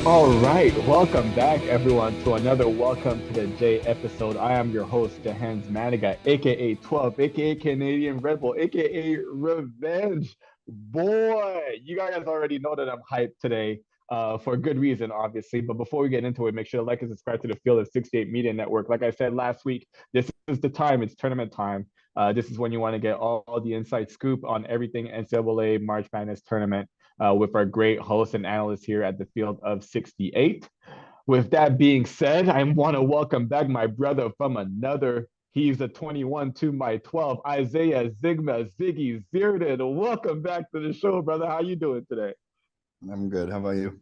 All right, welcome back, everyone, to another Welcome to the J episode. I am your host, Jahenns Manigat, aka 12, aka Canadian Red Bull, aka Revenge Boy. You guys already know that I'm hyped today, for good reason, obviously. But before we get into it, make sure to like and subscribe to the Field of 68 Media Network. Like I said last week, this is the time. It's tournament time. This is when you want to get all the inside scoop on everything NCAA March Madness tournament with our great host and analyst here at the Field of 68. With that being said, I want to welcome back my brother from another. He's a 21 to my 12, Isaiah Zigma Ziggy Zierden. Welcome back to the show, brother. How you doing today? I'm good. How about you?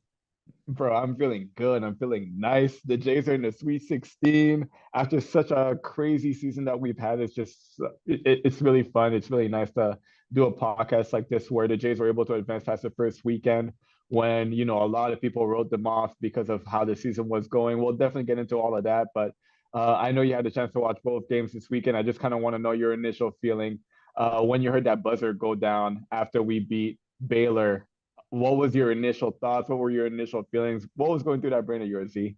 Bro, I'm feeling good. I'm feeling nice. The Jays are in the Sweet 16 after such a crazy season that we've had. It's just it's really fun. It's really nice to do a podcast like this where the Jays were able to advance past the first weekend when, a lot of people wrote them off because of how the season was going. We'll definitely get into all of that, but I know you had the chance to watch both games this weekend. I just kind of want to know your initial feeling when you heard that buzzer go down after we beat Baylor. What was your initial thoughts? What were your initial feelings? What was going through that brain of yours, Z?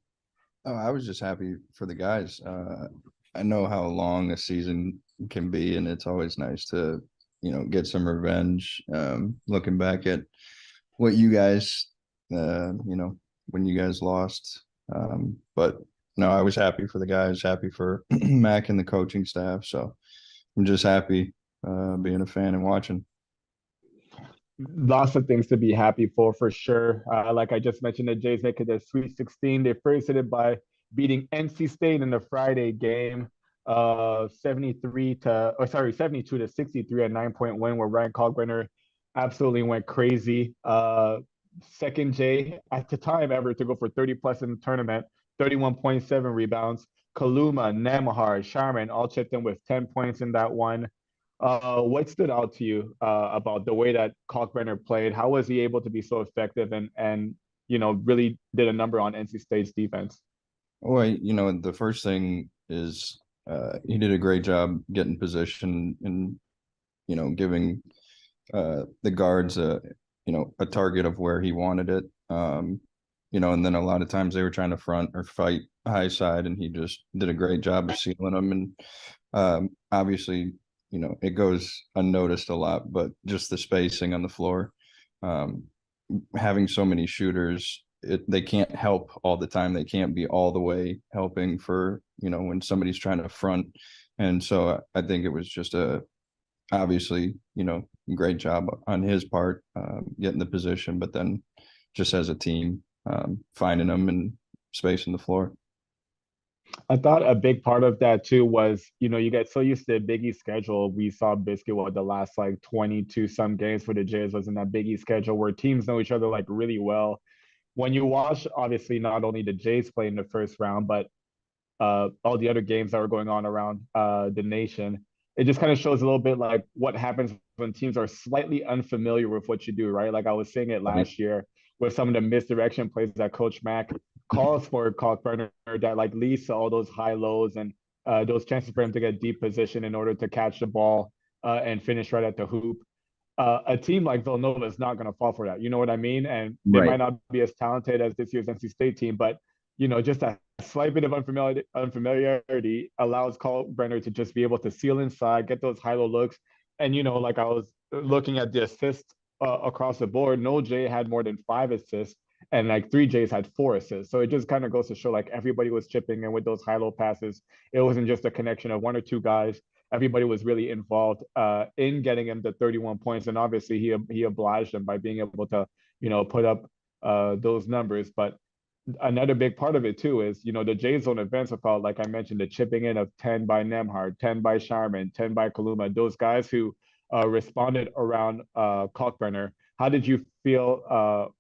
Oh, I was just happy for the guys. I know how long a season can be, and it's always nice to, get some revenge. Looking back at what you guys, when you guys lost. But no, I was happy for the guys, happy for Mac and the coaching staff. So I'm just happy being a fan and watching. Lots of things to be happy for sure. Like I just mentioned, the Jays make it the Sweet 16. They first hit it by beating NC State in the Friday game, 72 to 63, a 9 point win where Ryan Kalkbrenner absolutely went crazy. Second Jay at the time ever to go for 30 plus in the tournament, 31.7 rebounds. Kaluma, Nemhard, Sharman all chipped in with 10 points in that one. What stood out to you about the way that Kalkbrenner played? How was he able to be so effective and really did a number on NC State's defense? Well, the first thing is he did a great job getting position and giving the guards a target of where he wanted it. And then a lot of times they were trying to front or fight high side, and he just did a great job of sealing them. And obviously, it goes unnoticed a lot, but just the spacing on the floor, um, having so many shooters, they can't help all the time. They can't be all the way helping for when somebody's trying to front. And so I think it was just obviously, great job on his part, getting the position, but then just as a team, finding them and spacing the floor. I thought a big part of that too was, you get so used to the Big East schedule. We saw Biscuit what the last like 22 some games for the Jays was in that Big East schedule where teams know each other like really well. When you watch, obviously, not only the Jays play in the first round, but all the other games that were going on around the nation, it just kind of shows a little bit like what happens when teams are slightly unfamiliar with what you do, right? Like I was saying it Right. last year with some of the misdirection plays that Coach Mack calls for Kalkbrenner that like leads to all those high lows and those chances for him to get deep position in order to catch the ball and finish right at the hoop. A team like Villanova is not going to fall for that. You know what I mean? And they might Right. not be as talented as this year's NC State team, but just a slight bit of unfamiliarity allows Kalkbrenner to just be able to seal inside, get those high-low looks. And, like I was looking at the assists across the board, no J had more than 5 assists, and like 3 J's had 4 assists. So it just kind of goes to show like everybody was chipping in with those high-low passes. It wasn't just a connection of one or two guys. Everybody was really involved in getting him to 31 points. And obviously he obliged them by being able to, put up those numbers. But another big part of it too is the J zone events about, like I mentioned, the chipping in of 10 by Nemhard, 10 by Sharman, 10 by Kaluma, those guys who responded around Kalkbrenner. How did you feel?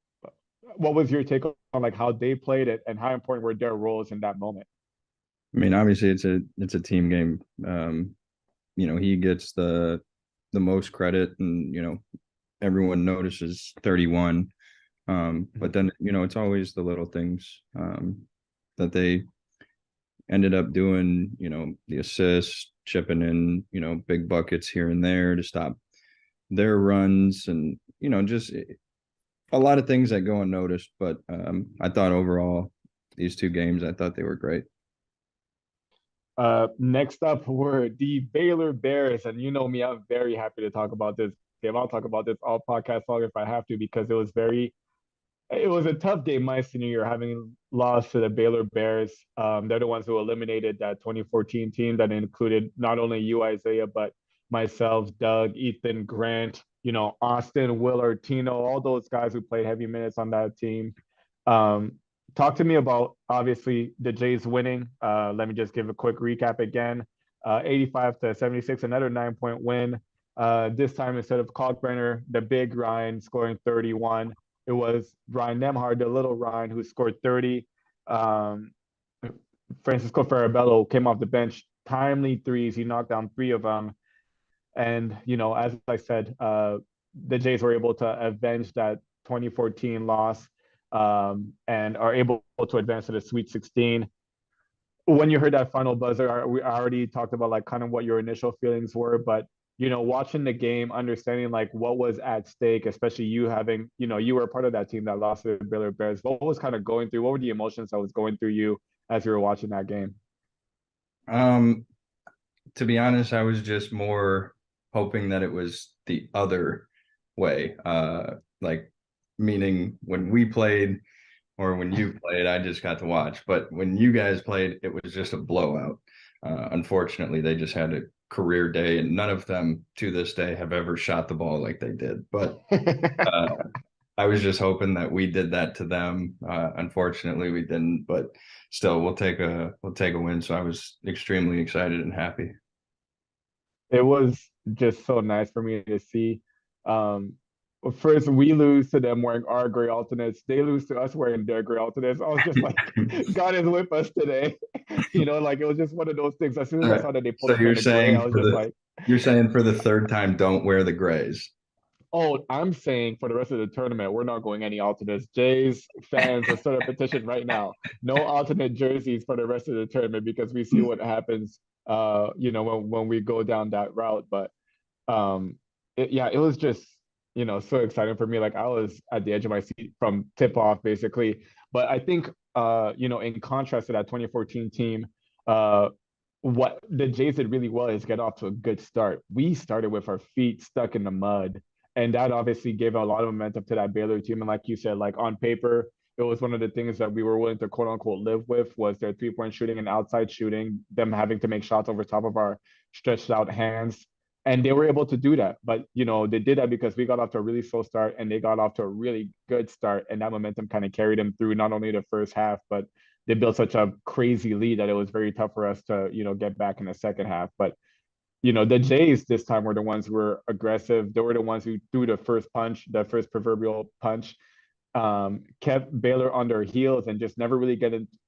What was your take on like how they played it and how important were their roles in that moment? I mean, obviously it's a team game. He gets the most credit, and everyone notices 31. But then it's always the little things that they ended up doing. The assists, chipping in, big buckets here and there to stop their runs, and just a lot of things that go unnoticed, but I thought overall these two games, I thought they were great. Next up were the Baylor Bears, and you know me, I'm very happy to talk about this game. I'll talk about this all podcast long if I have to because it was a tough game my senior year, having lost to the Baylor Bears. They're the ones who eliminated that 2014 team that included not only you, Isaiah, but myself, Doug, Ethan, Grant, Austin, Willard, Tino, all those guys who played heavy minutes on that team. Um, Talk to me about obviously the Jays winning. Let me just give a quick recap again. 85-76, another 9-point win. This time instead of Kalkbrenner, the big Ryan scoring 31. It was Ryan Nemhard, the little Ryan, who scored 30. Um, Francisco Farabello came off the bench, timely threes. He knocked down three of them. And, as I said, the Jays were able to avenge that 2014 loss and are able to advance to the Sweet 16. When you heard that final buzzer, we already talked about like kind of what your initial feelings were, but watching the game, understanding like what was at stake, especially you having, you were a part of that team that lost to the Baylor Bears. What was kind of going through? What were the emotions that was going through you as you were watching that game? Um, to be honest, I was just more hoping that it was the other way. Like meaning when we played or when you played, I just got to watch. But when you guys played, it was just a blowout. Unfortunately, they just had a career day, and none of them to this day have ever shot the ball like they did. But uh, I was just hoping that we did that to them. Unfortunately, we didn't. But still, we'll take a win. So I was extremely excited and happy. It was just so nice for me to see. Um, First, we lose to them wearing our gray alternates. They lose to us wearing their gray alternates. I was just like, God is with us today. Like it was just one of those things. As soon as All I right. saw that they pulled So up in the gray, I was just like, you're saying for the third time, don't wear the grays. oh, I'm saying for the rest of the tournament, we're not going any alternates. Jays fans, let's start a petition right now. No alternate jerseys for the rest of the tournament because we see what happens when we go down that route. But it was just so exciting for me. Like I was at the edge of my seat from tip off basically. But I think in contrast to that 2014 team, uh what the Jays did really well is get off to a good start. We started with our feet stuck in the mud, and that obviously gave a lot of momentum to that Baylor team. And like you said, like on paper, it was one of the things that we were willing to quote unquote live with was their 3-point shooting and outside shooting, them having to make shots over top of our stretched out hands. And they were able to do that. But they did that because we got off to a really slow start and they got off to a really good start. And that momentum kind of carried them through not only the first half, but they built such a crazy lead that it was very tough for us to, get back in the second half. But the Jays this time were the ones who were aggressive. They were the ones who threw the first punch, the first proverbial punch, kept Baylor on their heels and just never really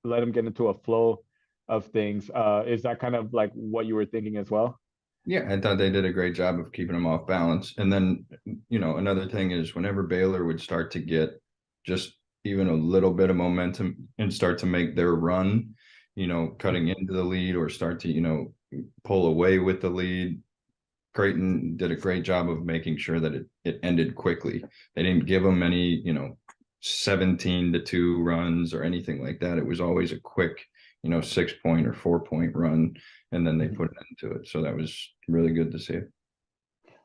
let them get into a flow of things. Is that kind of like what you were thinking as well? Yeah, I thought they did a great job of keeping them off balance. And then, another thing is whenever Baylor would start to get just even a little bit of momentum and start to make their run, cutting into the lead or start to, pull away with the lead, Creighton did a great job of making sure that it ended quickly. They didn't give them any, 17-2 runs or anything like that. It was always a quick, 6-point or 4-point run, and then they Mhm. put it into it. So that was really good to see.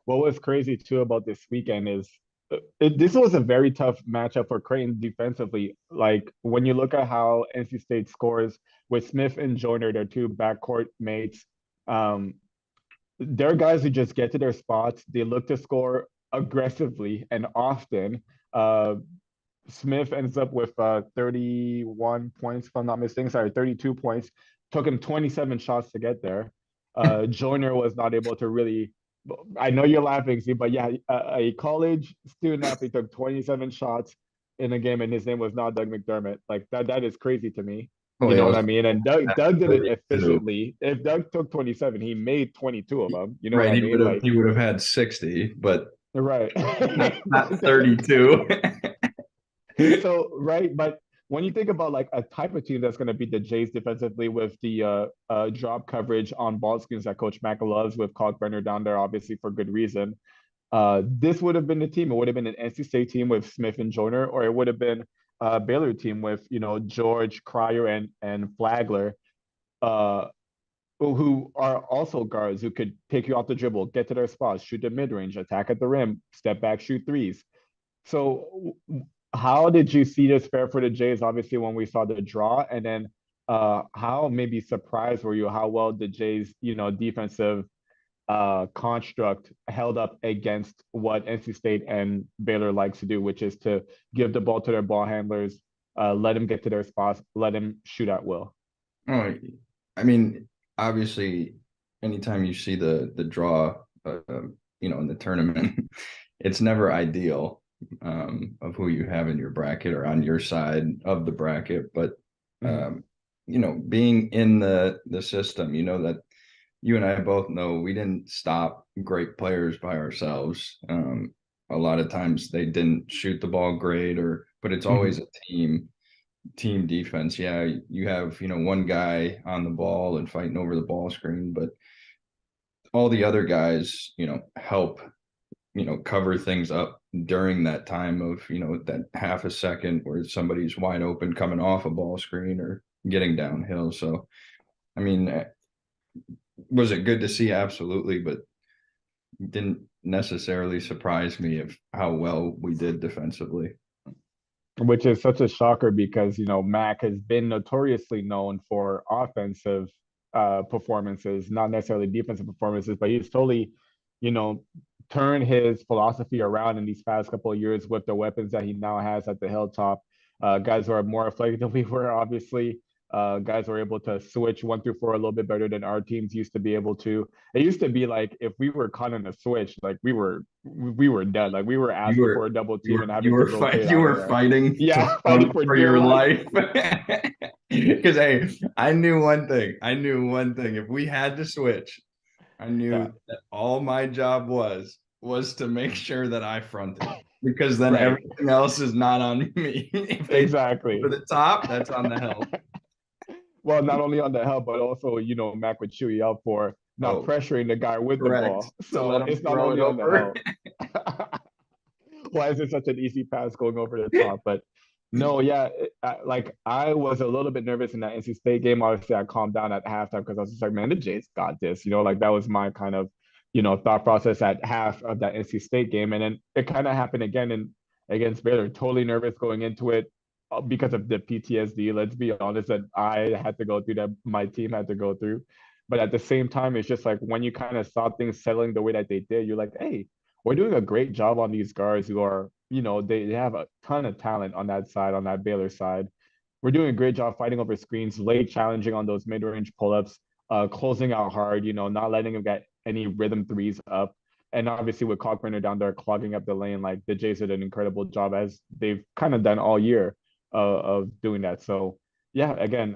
What was crazy too about this weekend is this was a very tough matchup for Creighton defensively. Like when you look at how NC State scores with Smith and Joyner, their two backcourt mates, um, they're guys who just get to their spots. They look to score aggressively and often. Uh, Smith ends up with 31 points, if I'm not mistaken. Sorry, 32 points. Took him 27 shots to get there. Joyner was not able to really. I know you're laughing, see, but yeah, a college student athlete took 27 shots in a game, and his name was not Doug McDermott. Like that is crazy to me. Oh, You yeah, know it what was I mean? And Doug did it 32. efficiently. If Doug took 27, he made 22 of them. You know what Right. I He mean? would have Like, he would have had 60, but right. not 32. So right, but when you think about like a type of team that's going to beat the Jays defensively with the drop coverage on ball screens that Coach Mack loves with Kalkbrenner down there, obviously for good reason. This would have been the team. It would have been an NC State team with Smith and Joyner, or it would have been a Baylor team with, George, Cryer, and Flagler, uh, who are also guards who could take you off the dribble, get to their spots, shoot the mid range, attack at the rim, step back, shoot threes. So, how did you see this fare for the Jays? Obviously, when we saw the draw, and then how maybe surprised were you how well the Jays, defensive construct held up against what NC State and Baylor likes to do, which is to give the ball to their ball handlers, let them get to their spots, let them shoot at will. Oh, I mean, obviously, anytime you see the draw, in the tournament, it's never ideal of who you have in your bracket or on your side of the bracket. But being in the system, that you and I both know we didn't stop great players by ourselves. A lot of times they didn't shoot the ball great, but it's always a team defense. Yeah, you have, one guy on the ball and fighting over the ball screen, but all the other guys, help, cover things up during that time of, that half a second where somebody's wide open coming off a ball screen or getting downhill. So, I mean, was it good to see? Absolutely, but didn't necessarily surprise me of how well we did defensively. Which is such a shocker because, Mac has been notoriously known for offensive performances, not necessarily defensive performances, but he's totally, you know, turned his philosophy around in these past couple of years with the weapons that he now has at the hilltop. Guys who are more athletic than we were, obviously. Guys were able to switch 1 through 4 a little bit better than our teams used to be able to. It used to be like if we were caught in a switch, like we were dead. Like we were asking for a double team and having to rotate you out of were there. fighting Yeah, fighting for dear your life. life. Because hey, I knew one thing. If we had to switch, I Yeah, knew that all my job was to make sure that I fronted, because then right. everything else is not on me. If they over Exactly. the top, that's on the help. Well, not only on the help, but also, Mac would chew you out for not Oh, pressuring the guy with the correct. ball. To let So them it's not throw it only on the over. help. Why is it such an easy pass going over the top? But no, yeah, like I was a little bit nervous in that NC State game. Obviously, I calmed down at halftime because I was just like, man, the Jays got this. Like that was my kind of, thought process at half of that NC State game, and then it kind of happened again against Baylor. Totally nervous going into it because of the PTSD. Let's be honest, that I had to go through, that my team had to go through. But at the same time, it's just like when you kind of saw things settling the way that they did, you're like, hey, we're doing a great job on these guards who are, they have a ton of talent on that side, on that Baylor side. We're doing a great job fighting over screens, late challenging on those mid-range pull-ups, closing out hard, not letting them get any rhythm threes up. And obviously with Cockburner down there clogging up the lane, like the Jays did an incredible job as they've kind of done all year of doing that. So yeah, again,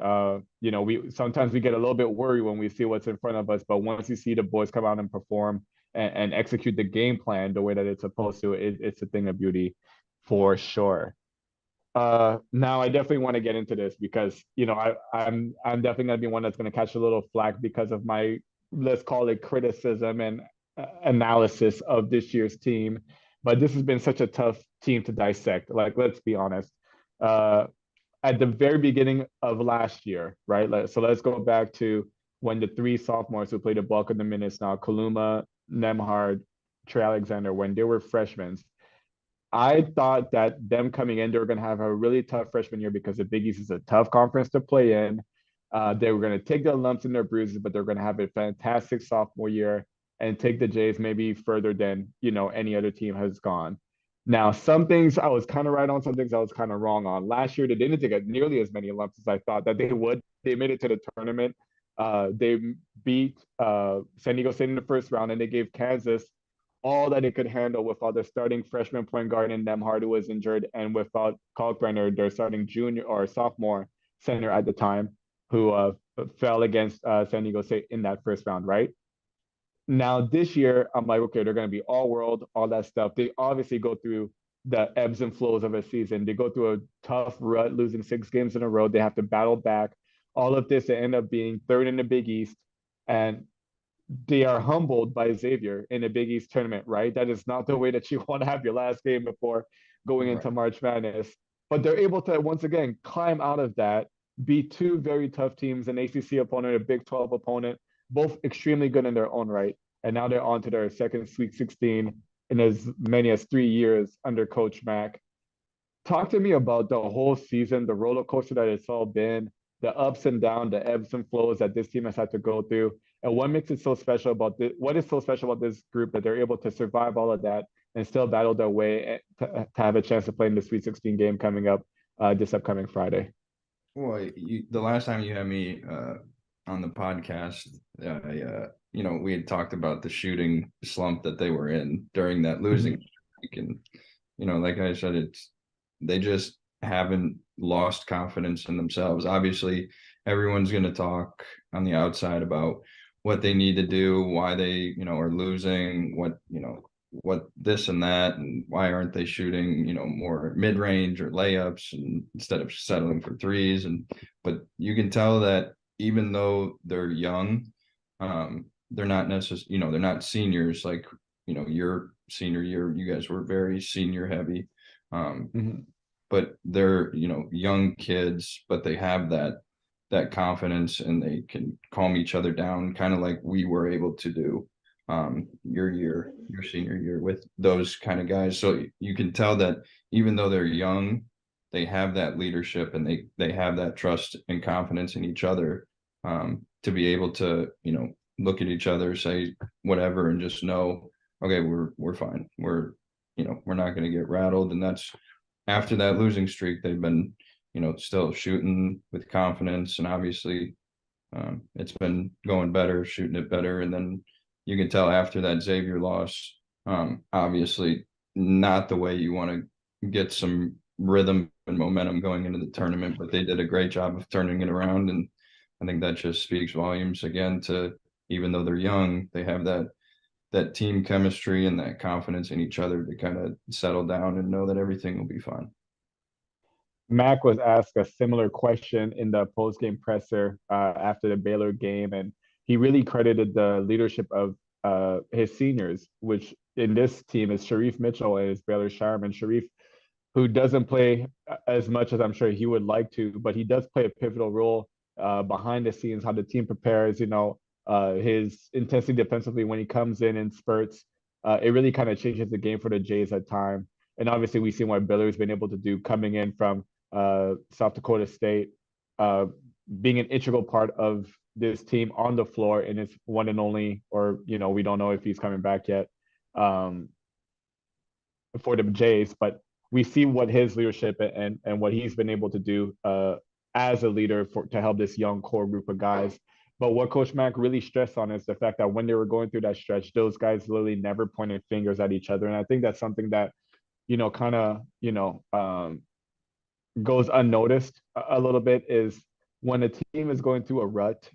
we sometimes we get a little bit worried when we see what's in front of us, but once you see the boys come out and perform and execute the game plan the way that it's supposed to, it's a thing of beauty for sure. Now I definitely want to get into this because I'm definitely gonna be one that's gonna catch a little flack because of my, let's call it, criticism and analysis of this year's team. But this has been such a tough team to dissect. Like, let's be honest. Uh, at the very beginning of last year, right? So let's go back to when the three sophomores who played the bulk of the minutes now, Kaluma, Nemhard, Trey Alexander, when they were freshmen, I thought that them coming in, they were going to have a really tough freshman year because the Big East is a tough conference to play in. They were going to take their lumps and their bruises, but they're going to have a fantastic sophomore year and take the Jays maybe further than any other team has gone. Now, some things I was kind of right on, some things I was kind of wrong on. Last year, they didn't take nearly as many lumps as I thought that they would. They made it to the tournament. They beat San Diego State in the first round, and they gave Kansas all that it could handle without their starting freshman point guard in Nemhard, who was injured, and without Kalkbrenner, their starting junior or sophomore center at the time, who fell against San Diego State in that first round, right? Now, this year, I'm like, okay, they're going to be all world, all that stuff. They obviously go through the ebbs and flows of a season. They go through a tough rut, losing 6 games in a row. They have to battle back. All of this, they end up being third in the Big East. And they are humbled by Xavier in a Big East tournament, right? That is not the way that you want to have your last game before going Right. into March Madness. But they're able to once again climb out of that, beat two very tough teams, an ACC opponent, a Big 12 opponent, both extremely good in their own right. And now they're on to their second Sweet 16 in as many as 3 years under Coach Mack. Talk to me about the whole season, the roller coaster that it's all been, the ups and downs, the ebbs and flows that this team has had to go through, and what makes it so special about this? What is so special about this group that they're able to survive all of that and still battle their way to have a chance to play in the Sweet 16 game coming up this upcoming Friday? Well, the last time you had me on the podcast, we had talked about the shooting slump that they were in during that losing streak, and like I said, they just haven't lost confidence in themselves. Obviously, everyone's going to talk on the outside about what they need to do, why they, are losing, what this and that, and why aren't they shooting, more mid-range or layups and instead of settling for threes. But you can tell that even though they're young, they're not necessarily, they're not seniors like, your senior year, you guys were very senior heavy. But they're, young kids, but they have that confidence and they can calm each other down, kind of like we were able to do your senior year with those kind of guys. So you can tell that even though they're young, they have that leadership and they have that trust and confidence in each other to be able to, look at each other, say whatever, and just know, okay, we're fine. We're not going to get rattled. And that's after that losing streak, they've been, still shooting with confidence, and obviously it's been going better, shooting it better. And then you can tell after that Xavier loss, obviously not the way you want to get some rhythm and momentum going into the tournament, but they did a great job of turning it around. And I think that just speaks volumes again to, even though they're young, they have that team chemistry and that confidence in each other to kind of settle down and know that everything will be fine. Mac was asked a similar question in the post-game presser after the Baylor game, and he really credited the leadership of his seniors, which in this team is Sharif Mitchell and his Baylor Shireman. Sharif, who doesn't play as much as I'm sure he would like to, but he does play a pivotal role behind the scenes, how the team prepares, his intensity defensively when he comes in spurts. It really kind of changes the game for the Jays at time. And obviously, we've seen what Baylor's been able to do coming in from South Dakota State, being an integral part of this team on the floor in its one and only, or we don't know if he's coming back yet for the Jays, but we see what his leadership and what he's been able to do as a leader to help this young core group of guys. But what Coach Mack really stressed on is the fact that when they were going through that stretch, those guys literally never pointed fingers at each other, and I think that's something that kind of goes unnoticed a little bit is when a team is going through a rut,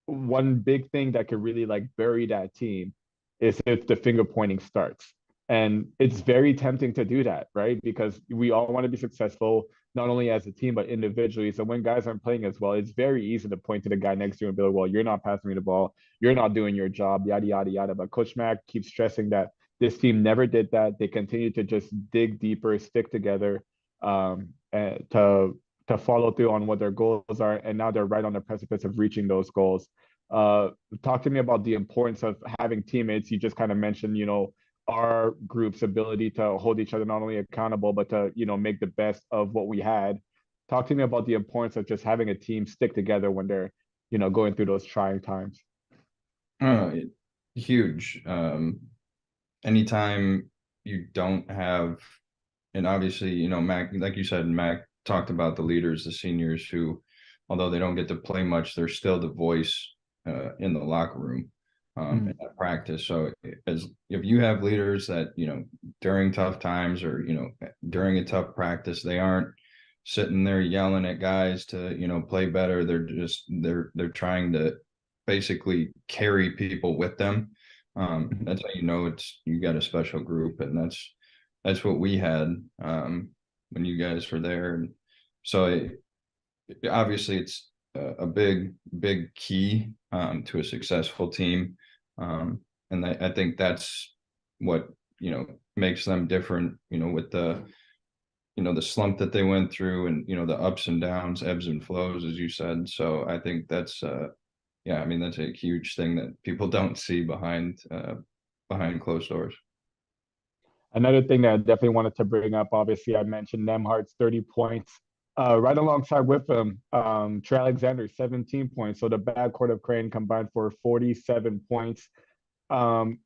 one big thing that could really like bury that team is if the finger pointing starts. And it's very tempting to do that, right? Because we all want to be successful, not only as a team, but individually. So when guys aren't playing as well, it's very easy to point to the guy next to you and be like, well, you're not passing me the ball. You're not doing your job, yada, yada, yada. But Coach Mack keeps stressing that this team never did that. They continue to just dig deeper, stick together, and to follow through on what their goals are. And now they're right on the precipice of reaching those goals. Talk to me about the importance of having teammates. You just kind of mentioned, our group's ability to hold each other not only accountable, but to, make the best of what we had. Talk to me about the importance of just having a team stick together when they're, going through those trying times. Huge. Anytime you don't have, and obviously, Mac, like you said, Mac talked about the leaders, the seniors who, although they don't get to play much, they're still the voice in the locker room at practice. So as if you have leaders that, during tough times or, during a tough practice, they aren't sitting there yelling at guys to, play better. They're trying to basically carry people with them. That's how you got a special group, and that's what we had when you guys were there. And so obviously it's a big key to a successful team. And I think that's what, makes them different, with the slump that they went through and, the ups and downs, ebbs and flows, as you said. So I think that's, yeah, I mean, that's a huge thing that people don't see behind closed doors. Another thing that I definitely wanted to bring up, obviously, I mentioned Nemhart's 30 points. Right alongside with him, Trey Alexander, 17 points. So the backcourt of Creighton combined for 47 points. Um,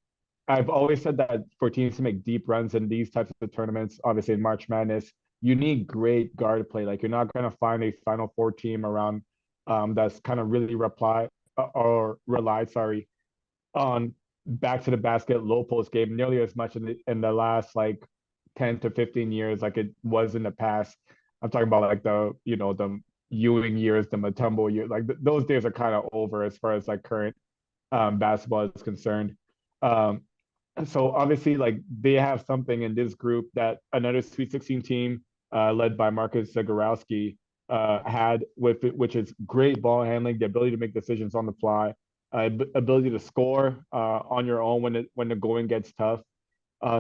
I've always said that for teams to make deep runs in these types of tournaments, obviously in March Madness, you need great guard play. Like you're not going to find a Final Four team around that's kind of really relied, sorry, on back to the basket low post game nearly as much in the last like 10 to 15 years like it was in the past. I'm talking about like the Ewing years, the Mutombo years, like those days are kind of over as far as like current basketball is concerned. Um, so obviously like they have something in this group that another Sweet 16 team led by Marcus Zagorowski had with it, which is great ball handling, the ability to make decisions on the fly, ability to score on your own when the going gets tough.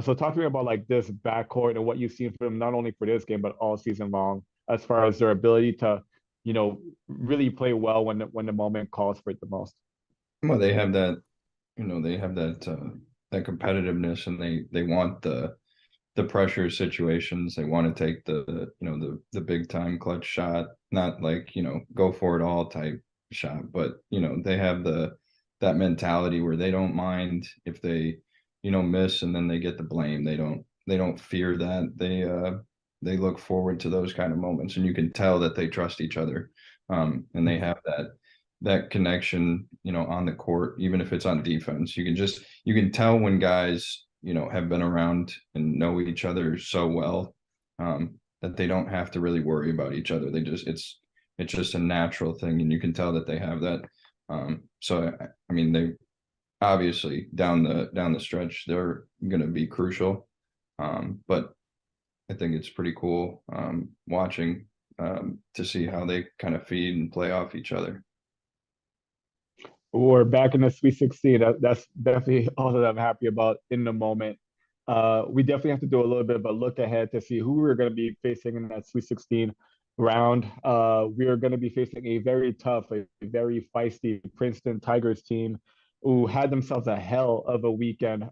So talk to me about like this backcourt and what you've seen from them not only for this game but all season long, as far as their ability to, really play well when the moment calls for it the most. Well, they have that competitiveness, and they want the pressure situations. They want to take the big time clutch shot, not like, go for it all type shot, but they have that mentality where they don't mind if they, miss and then they get the blame. They don't fear that. They look forward to those kind of moments, and you can tell that they trust each other. And they have that connection, on the court, even if it's on defense. You can tell when guys, have been around and know each other so well, that they don't have to really worry about each other. It's just a natural thing, and you can tell that they have that. So I mean, they obviously down the stretch they're going to be crucial. But I think it's pretty cool watching, to see how they kind of feed and play off each other. We're back in the Sweet 16. That's definitely all that I'm happy about in the moment. We definitely have to do a little bit of a look ahead to see who we're going to be facing in that Sweet 16 round. We are going to be facing a very tough, a very feisty Princeton Tigers team who had themselves a hell of a weekend.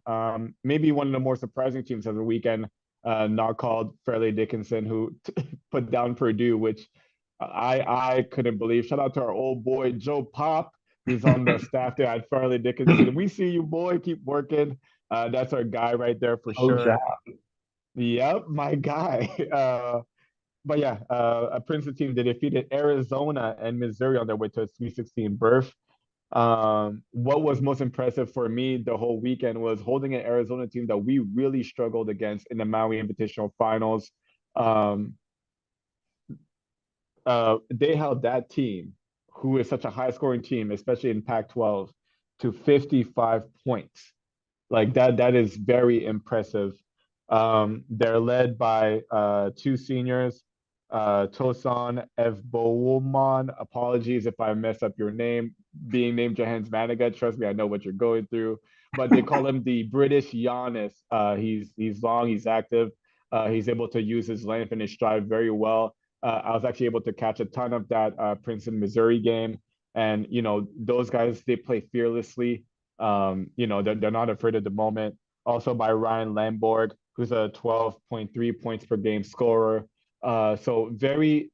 Maybe one of the more surprising teams of the weekend, not called Fairleigh Dickinson, who put down Purdue, which I couldn't believe. Shout out to our old boy Joe Pop, who's on the staff there at Fairleigh Dickinson. We see you, boy. Keep working. That's our guy right there for Oh, sure. Yep, my guy. But yeah, a Princeton team that defeated Arizona and Missouri on their way to a Sweet 16 berth. What was most impressive for me the whole weekend was holding an Arizona team that we really struggled against in the Maui Invitational Finals. Um, they held that team, who is such a high scoring team, especially in Pac-12, to 55 points. Like that is very impressive. They're led by two seniors, Tosan Evbowoman. Apologies if I mess up your name. Being named Jahenns Manigat, trust me, I know what you're going through. But they call him the British Giannis. He's long, he's active. He's able to use his length and his stride very well. I was actually able to catch a ton of that Princeton Missouri game, and those guys, they play fearlessly. They're not afraid of the moment. Also by Ryan Lamborg, who's a 12.3 points per game scorer. So very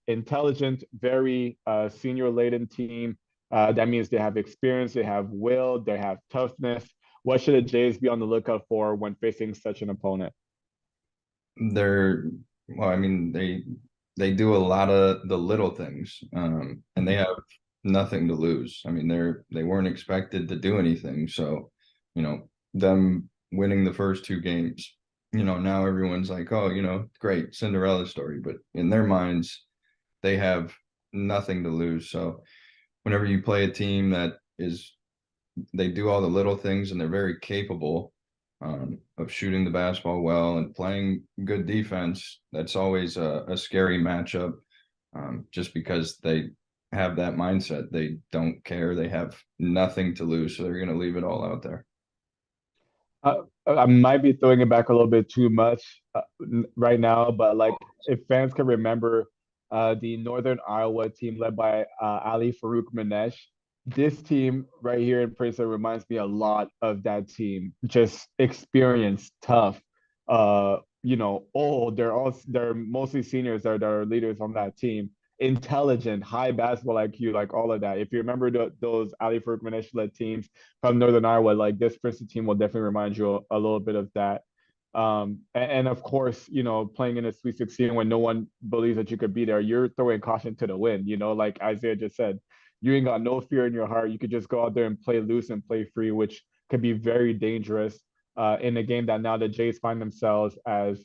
intelligent, very senior laden team. That means they have experience, they have will, they have toughness. What should the Jays be on the lookout for when facing such an opponent? They're well, I mean, they do a lot of the little things, and they have nothing to lose. I mean, they weren't expected to do anything, so them winning the first two games, now everyone's like, oh, great Cinderella story, but in their minds, they have nothing to lose. So whenever you play a team they do all the little things and they're very capable, of shooting the basketball well and playing good defense. That's always a scary matchup, just because have that mindset. They don't care. They have nothing to lose, so they're going to leave it all out there. I might be throwing it back a little bit too much right now, but like if fans can remember the Northern Iowa team led by Ali Farouk Manesh, this team right here in Princeton reminds me a lot of that team. Just experienced, tough, old. They're mostly seniors that are leaders on that team. Intelligent, high basketball IQ, like all of that. If you remember those Ali Farouk Manesh led teams from Northern Iowa, like this Princeton team will definitely remind you a little bit of that. And of course, playing in a Sweet 16 when no one believes that you could be there, you're throwing caution to the wind. Like Isaiah just said, you ain't got no fear in your heart. You could just go out there and play loose and play free, which could be very dangerous in a game that now the Jays find themselves as,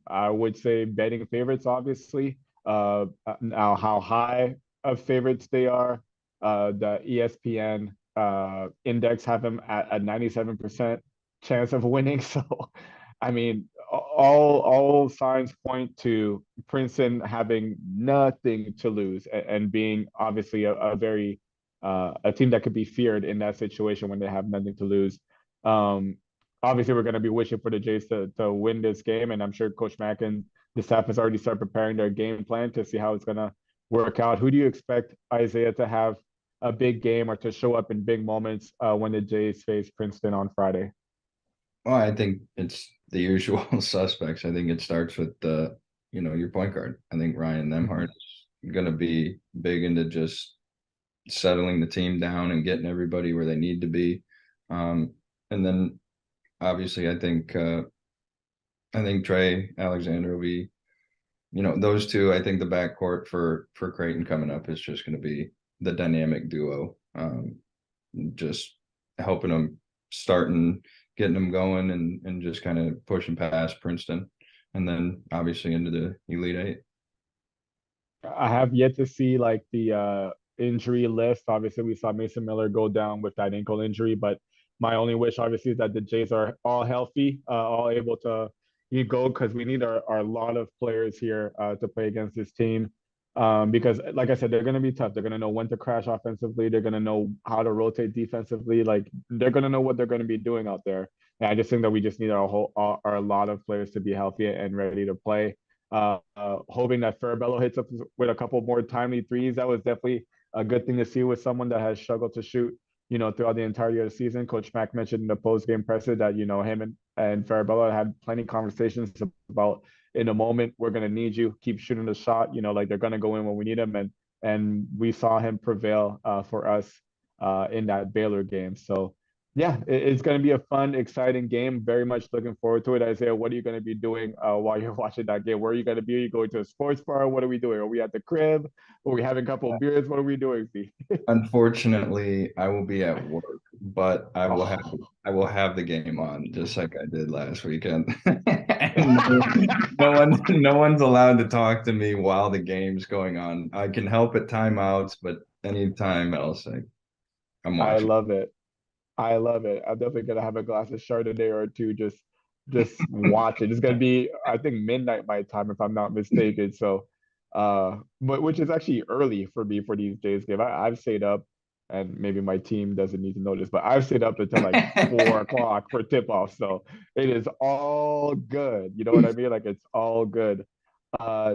I would say, betting favorites, obviously. Now, how high of favorites they are, the ESPN index have them at a 97% chance of winning. So, I mean, all signs point to Princeton having nothing to lose and being obviously a very a team that could be feared in that situation when they have nothing to lose. Um, Obviously, we're going to be wishing for the Jays to win this game, and I'm sure Coach Mack and the staff has already started preparing their game plan to see how it's going to work out. Who do you expect Isaiah to have a big game or to show up in big moments when the Jays face Princeton on Friday? Well, I think it's the usual suspects. I think it starts with your point guard. I think Ryan Nembhard is going to be big into just settling the team down and getting everybody where they need to be. And then obviously, I think Trey Alexander will be, those two. I think the backcourt for Creighton coming up is just going to be the dynamic duo, just helping them starting, getting them going, and just kind of pushing past Princeton, and then obviously into the Elite Eight. I have yet to see like the injury list. Obviously, we saw Mason Miller go down with that ankle injury, but my only wish, obviously, is that the Jays are all healthy, all able to go because we need our lot of players here to play against this team. Because, like I said, they're going to be tough. They're going to know when to crash offensively. They're going to know how to rotate defensively. Like they're going to know what they're going to be doing out there. And I just think that we just need our lot of players to be healthy and ready to play. Hoping that Farabello hits up with a couple more timely threes. That was definitely a good thing to see with someone that has struggled to shoot, throughout the entirety of the season. Coach Mack mentioned in the post-game presser that, him and Farabello had plenty of conversations about in a moment, we're going to need you. Keep shooting the shot, like they're going to go in when we need them. And we saw him prevail for us in that Baylor game. So, yeah, it's going to be a fun, exciting game. Very much looking forward to it. Isaiah, what are you going to be doing while you're watching that game? Where are you going to be? Are you going to a sports bar? What are we doing? Are we at the crib? Are we having a couple of beers? What are we doing, Z? Unfortunately, I will be at work, but I will have Oh. I will have the game on just like I did last weekend. And no one's allowed to talk to me while the game's going on. I can help at timeouts, but anytime else, I'm I watching. love it. I love it. I'm definitely gonna have a glass of Chardonnay or two. Just watch it. It's gonna be, I think, midnight my time if I'm not mistaken. So, but which is actually early for me for these days. Game. I've stayed up, and maybe my team doesn't need to know this, but I've stayed up until like 4 o'clock for tip off. So it is all good. You know what I mean? Like it's all good.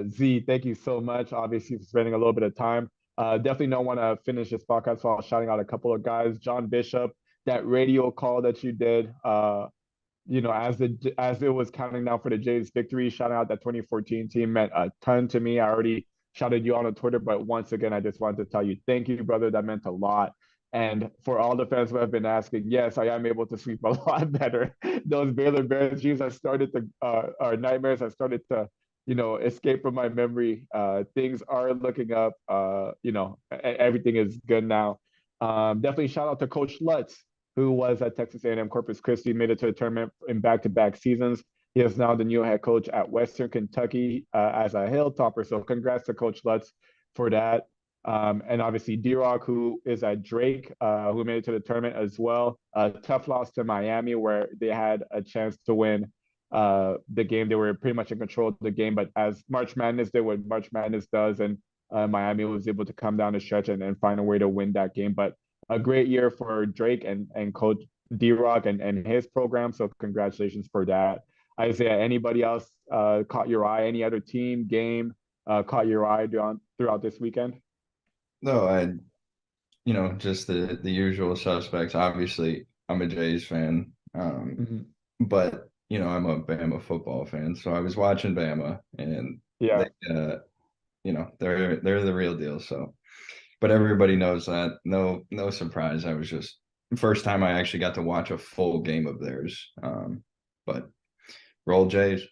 Z, thank you so much. Obviously, for spending a little bit of time. Definitely don't want to finish this podcast while shouting out a couple of guys. John Bishop, that radio call that you did, as it was counting down for the Jays victory, shouting out that 2014 team meant a ton to me. I already shouted you out on Twitter, but once again, I just wanted to tell you thank you, brother. That meant a lot. And for all the fans who have been asking, yes, I am able to sleep a lot better. Those Baylor Bears dreams have started to, or nightmares have started to, escape from my memory. Things are looking up. Everything is good now. Definitely shout out to Coach Lutz, who was at Texas A&M Corpus Christi, made it to the tournament in back-to-back seasons. He is now the new head coach at Western Kentucky as a Hilltopper. So congrats to Coach Lutz for that. And obviously D-Rock, who is at Drake, who made it to the tournament as well. Tough loss to Miami, where they had a chance to win the game. They were pretty much in control of the game, but as March Madness did what March Madness does, and Miami was able to come down the stretch and find a way to win that game. But a great year for Drake and Coach D-Rock and his program. So congratulations for that. Isaiah, anybody else caught your eye? Any other team, game caught your eye throughout this weekend? No, just the usual suspects. Obviously, I'm a Jays fan, Mhm. but I'm a Bama football fan. So I was watching Bama, and Yeah. they, they're the real deal. So, but everybody knows that. No surprise. I was just first time I actually got to watch a full game of theirs. But roll Jays.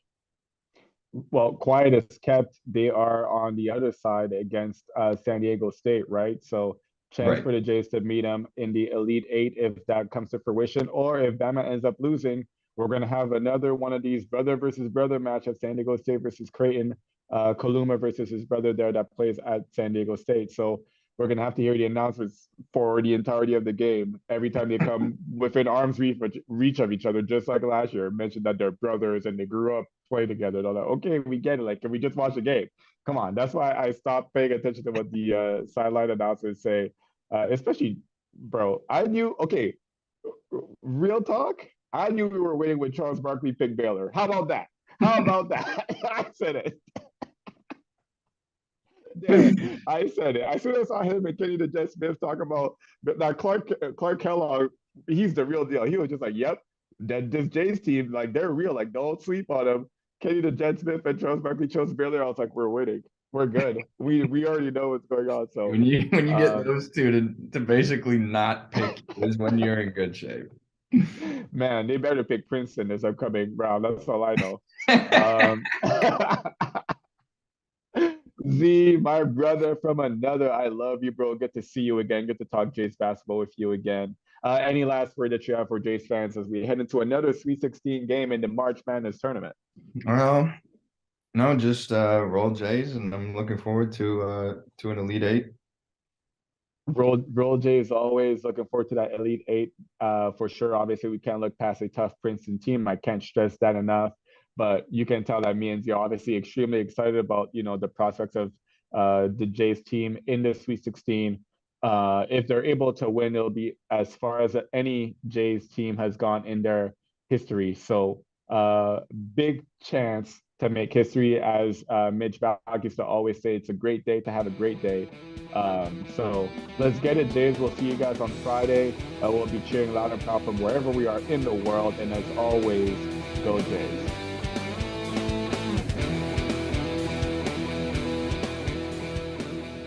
Well, quiet as kept, they are on the other side against San Diego State, right? So chance Right. for the Jays to meet them in the Elite Eight if that comes to fruition, or if Bama ends up losing, we're going to have another one of these brother versus brother match at San Diego State versus Creighton, Kaluma versus his brother there that plays at San Diego State. So we're going to have to hear the announcements for the entirety of the game every time they come within arm's reach of each other, just like last year. Mentioned that they're brothers and they grew up playing together. They're like, okay, we get it. Like, can we just watch the game? Come on. That's why I stopped paying attention to what the sideline announcers say. Especially, bro, I knew. Okay, real talk. I knew we were waiting when Charles Barkley picked Baylor. How about that? How about that? I said it. Yeah, I said it. As soon as I saw him and Kenny the Jet Smith talk about that Clark Kellogg, he's the real deal. He was just like, "Yep, that this Jays team, like they're real. Like don't sleep on them." Kenny the Jet Smith and Charles Barkley chose Baylor. I was like, "We're winning. We're good. We already know what's going on." So, When you get um, those two to basically not pick is when you're in good shape. man, they better pick Princeton this upcoming round. That's all I know. Um, Z, my brother from another, I love you, bro. Good to see you again. Good to talk Jays basketball with you again. Any last word that you have for Jays fans as we head into another Sweet 16 game in the March Madness tournament? Well, no, just roll Jays, and I'm looking forward to an Elite Eight. Roll Jays always looking forward to that Elite Eight for sure. Obviously, we can't look past a tough Princeton team. I can't stress that enough. But you can tell that me and Z are obviously extremely excited about the prospects of the Jays team in the Sweet 16. If they're able to win, it'll be as far as any Jays team has gone in their history. So big chance to make history, as Mitch Balk used to always say. It's a great day to have a great day. So let's get it, Jays. We'll see you guys on Friday. We'll be cheering loud and proud from wherever we are in the world. And as always, go Jays.